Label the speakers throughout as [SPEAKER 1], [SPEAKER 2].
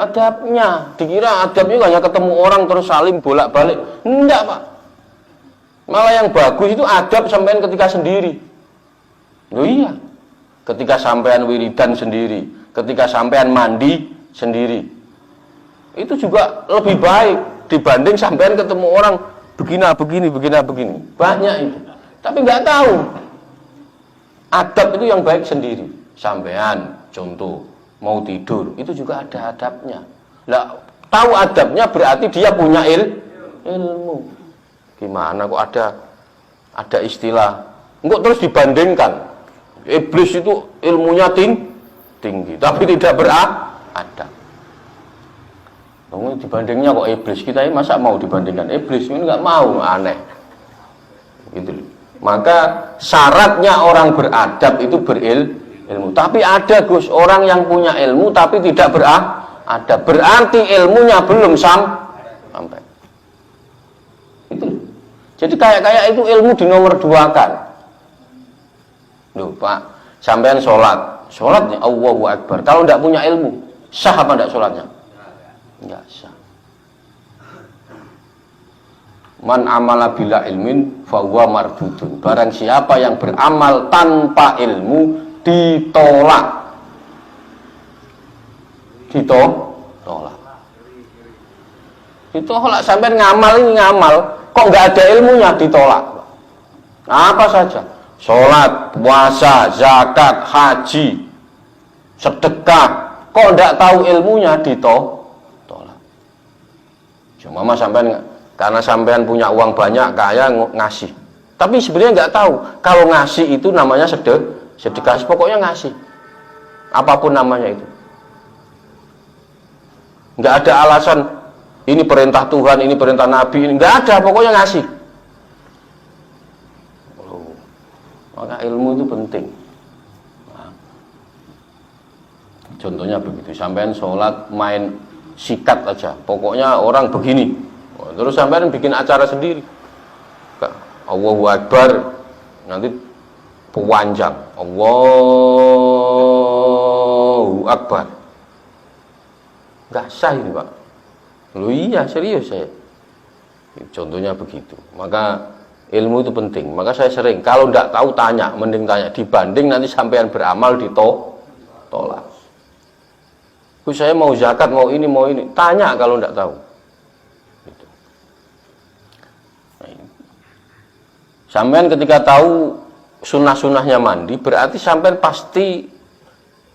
[SPEAKER 1] adabnya. Dikira adabnya hanya ketemu orang terus salim bolak-balik. Enggak, Pak. Malah yang bagus itu adab sampean ketika sendiri. Loh iya. Ketika sampean wiridan sendiri, ketika sampean mandi sendiri. Itu juga lebih baik dibanding sampean ketemu orang begini. Banyak itu. Tapi nggak tahu. Adab itu yang baik sendiri. Sampean contoh mau tidur, itu juga ada adabnya. Lah, tahu adabnya berarti dia punya ilmu. Gimana kok ada istilah? Enggak terus dibandingkan. Iblis itu ilmunya tinggi, tapi tidak beradab. Dibandingnya kok iblis, kita ini masa mau dibandingkan iblis? Ini nggak mau, aneh. Gitu. Maka syaratnya orang beradab itu berilmu. Tapi ada Gus, orang yang punya ilmu tapi tidak beradab. Berarti ilmunya belum sampai. Itu. Jadi kayak itu ilmu di nomor 2 kan. Loh Pak, sampean sholatnya Allahu Akbar. Kalau tidak punya ilmu, sah apa tidak sholatnya? Enggak sah. Man amala bila ilmin fahuwa mardudun. Barang siapa yang beramal tanpa ilmu ditolak. Ditolak sampai ngamal, kok nggak ada ilmunya ditolak. Apa saja, sholat, puasa, zakat, haji, sedekah, kok nggak tahu ilmunya ditolak. Cuma sampean karena sampean punya uang banyak, kaya ngasih. Tapi sebenarnya nggak tahu kalau ngasih itu namanya sedekah. Pokoknya ngasih, apapun namanya itu. Nggak ada alasan ini perintah Tuhan, ini perintah Nabi, ini nggak ada. Pokoknya ngasih. Maka ilmu itu penting. Nah, contohnya begitu. Sampean sholat main sikat aja. Pokoknya orang begini. Terus sampean bikin acara sendiri. Allahu Akbar, nanti pewanjang. Allahu Akbar. Enggak sah ini, Pak. Loh iya, serius saya. Contohnya begitu. Maka ilmu itu penting. Maka saya sering kalau enggak tahu tanya, mending tanya dibanding nanti sampean beramal ditolak. Saya mau zakat, mau ini. Tanya kalau enggak tahu. Sampean ketika tahu sunnah-sunnahnya mandi, berarti sampean pasti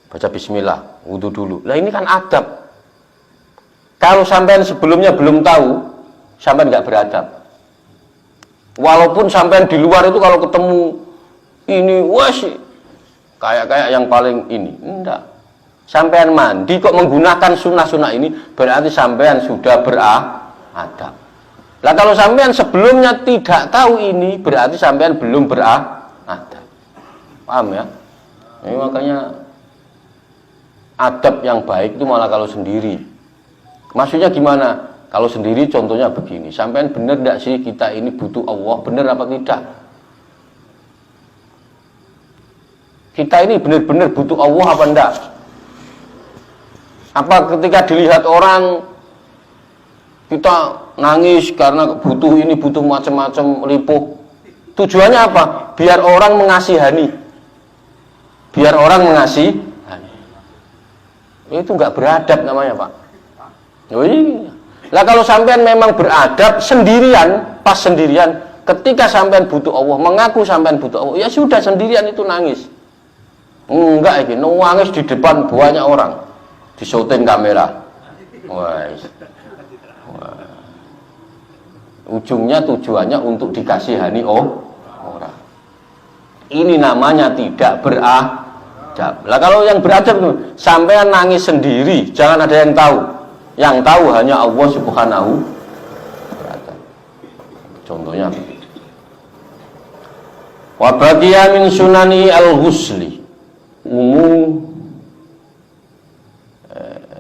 [SPEAKER 1] baca bismillah, wudu dulu. Lah ini kan adab. Kalau sampean sebelumnya belum tahu, sampean nggak beradab. Walaupun sampean di luar itu kalau ketemu ini, wah sih, kayak yang paling ini, enggak. Sampean mandi kok menggunakan sunnah-sunnah ini, berarti sampean sudah beradab. Lah kalau sampean sebelumnya tidak tahu ini, berarti sampean belum beradab. Paham ya? Ini makanya adab yang baik itu malah kalau sendiri. Maksudnya gimana? Kalau sendiri contohnya begini, sampean benar tidak sih kita ini butuh Allah, benar apa tidak? Kita ini benar-benar butuh Allah apa enggak? Apa ketika dilihat orang kita nangis karena butuh ini, butuh macam-macam lipuh. Tujuannya apa? Biar orang mengasihani. Biar orang mengasihani. Itu nggak beradab namanya, Pak. Oh iya. Lah kalau sampean memang beradab sendirian, pas sendirian, ketika sampean butuh Allah, mengaku sampean butuh Allah, ya sudah sendirian itu nangis. Enggak ini, nangis di depan banyak orang. Di syuting kamera. Wah. Ujungnya tujuannya untuk dikasihani orang. Ini namanya tidak beradab. Lah kalau yang beradab itu sampean nangis sendiri, jangan ada yang tahu. Yang tahu hanya Allah Subhanahu wa ta'ala. Contohnya begitu. Wa baqiya min sunani al-ghusli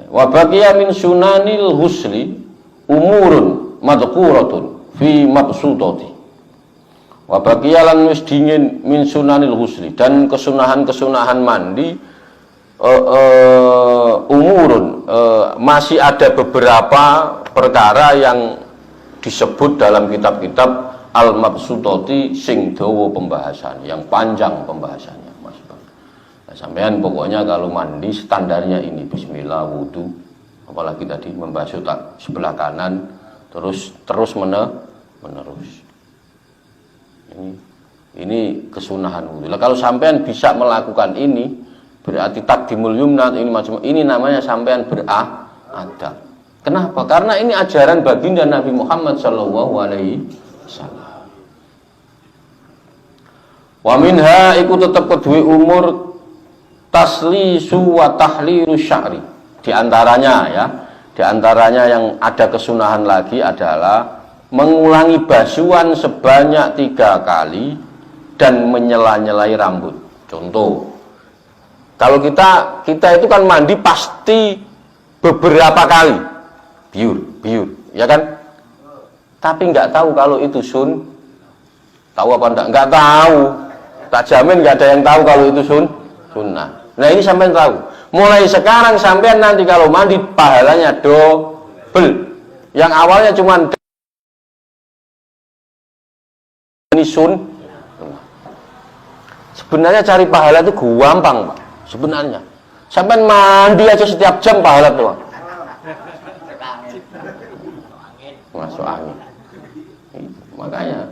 [SPEAKER 1] wa baqiya min sunanil ghusli umurun madhkuratun fi mabsutati. Wa baqiyalan wis dingin min sunanil husli, dan kesunahan-kesunahan mandi umurun masih ada beberapa perkara yang disebut dalam kitab-kitab al-mabsutoti sing dawa pembahasan, yang panjang pembahasannya, Mas Bang. Nah, sampean pokoknya kalau mandi standarnya ini bismillah, wudu, apalagi tadi membasuh sebelah kanan terus menerus. Ini kesunahan wudu. Nah, kalau sampean bisa melakukan ini berarti takdimul yumna, ini namanya sampean beradab. Kenapa? Karena ini ajaran baginda Nabi Muhammad sallallahu alaihi wasallam. Wa minha iku tetep kedue umur taslisu wa tahliru sya'ri. Di antaranya yang ada kesunahan lagi adalah mengulangi basuhan sebanyak 3 kali dan menyela-nyelai rambut. Contoh, kalau kita itu kan mandi pasti beberapa kali, biur, ya kan? Tapi nggak tahu kalau itu tahu apa enggak? Nggak tahu. Tak jamin nggak ada yang tahu kalau itu sunnah. Nah ini sampean tahu. Mulai sekarang sampean nanti kalau mandi pahalanya double. Yang awalnya cuma ini sebenarnya cari pahala itu gampang, Pak. Sebenarnya sampean mandi aja setiap jam pahala tuh. Masuk angin. Makanya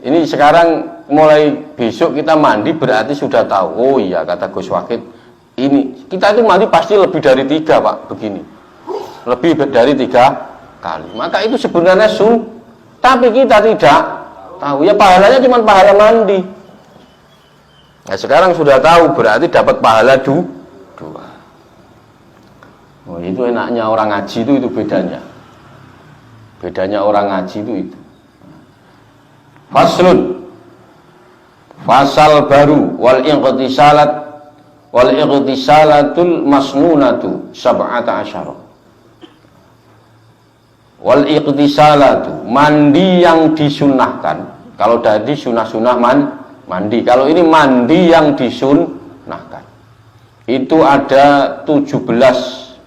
[SPEAKER 1] ini sekarang mulai besok kita mandi berarti sudah tahu. Oh iya, kata Gus Wakid, ini kita itu mandi pasti lebih dari 3, Pak, begini. Lebih dari 3 kali. Maka itu sebenarnya tapi kita tidak tahu. Ya pahalanya cuma pahala mandi. Nah, sekarang sudah tahu berarti dapat pahala 2. Oh, itu enaknya orang ngaji itu bedanya. Bedanya orang ngaji itu. Faslun, fasal baru, wal iqtisalatul masnunatu 17. Wal iqtisalatu, mandi yang disunahkan. Kalau tadi sunah-sunah mandi, kalau ini mandi yang disunahkan. Itu ada 17.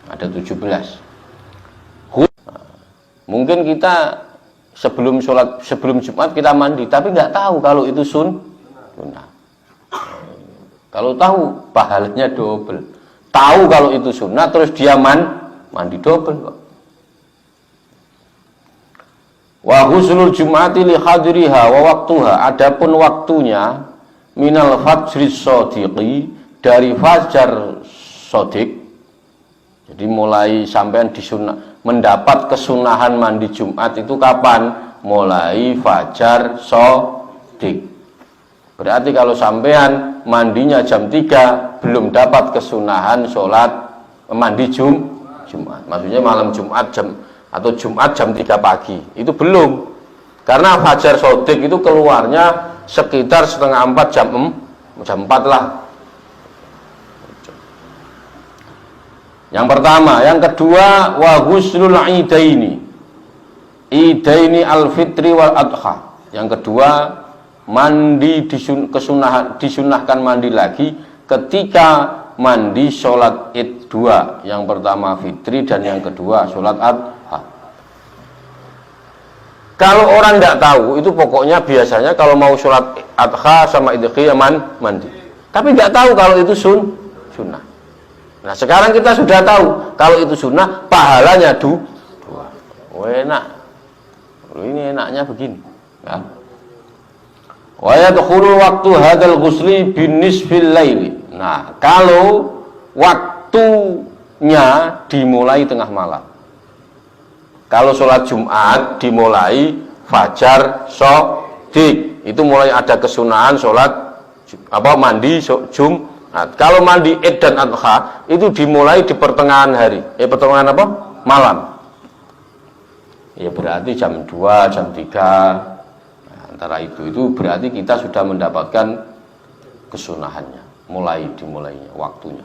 [SPEAKER 1] Ada 17. Mungkin kita sebelum Jumat kita mandi, tapi nggak tahu kalau itu sunnah. Kalau tahu pahalanya double. Tahu kalau itu sunnah terus dia mandi double, Pak. Wa husnul jum'ati li hadriha wa waqtuha, adapun waktunya minal fajri shadiqi, dari fajar shadiq. Jadi mulai sampean mendapat kesunahan mandi Jumat itu kapan? Mulai fajar shadiq. Berarti kalau sampean mandinya jam 3 belum dapat kesunahan sholat mandi Jumat. Maksudnya malam Jumat Jumat jam 3 pagi. Itu belum. Karena fajar shadiq itu keluarnya sekitar 3:30 jam 4 lah. Yang pertama, yang kedua, wa ghuslul idaini al-fitri wal adha. Yang kedua, mandi disunahkan mandi lagi ketika mandi sholat id 2. Yang pertama fitri dan yang kedua sholat adha. Kalau orang tidak tahu, itu pokoknya biasanya kalau mau sholat adha sama idhi mandi. Tapi tidak tahu kalau itu sunnah. Nah sekarang kita sudah tahu kalau itu sunnah, pahalanya 2. Oh, enak. Ini enaknya begini. Ya. Wa yadkhulu waktu hadzal ghusli bin nisfil laili. Nah, kalau waktunya dimulai tengah malam. Kalau sholat Jumat dimulai fajar shadiq, itu mulai ada kesunahan sholat mandi Jumat. Kalau mandi id dan adha itu dimulai di pertengahan hari. Pertengahan malam. Ya berarti jam 2, jam 3. Nah, antara itu berarti kita sudah mendapatkan kesunahannya, dimulainya waktunya.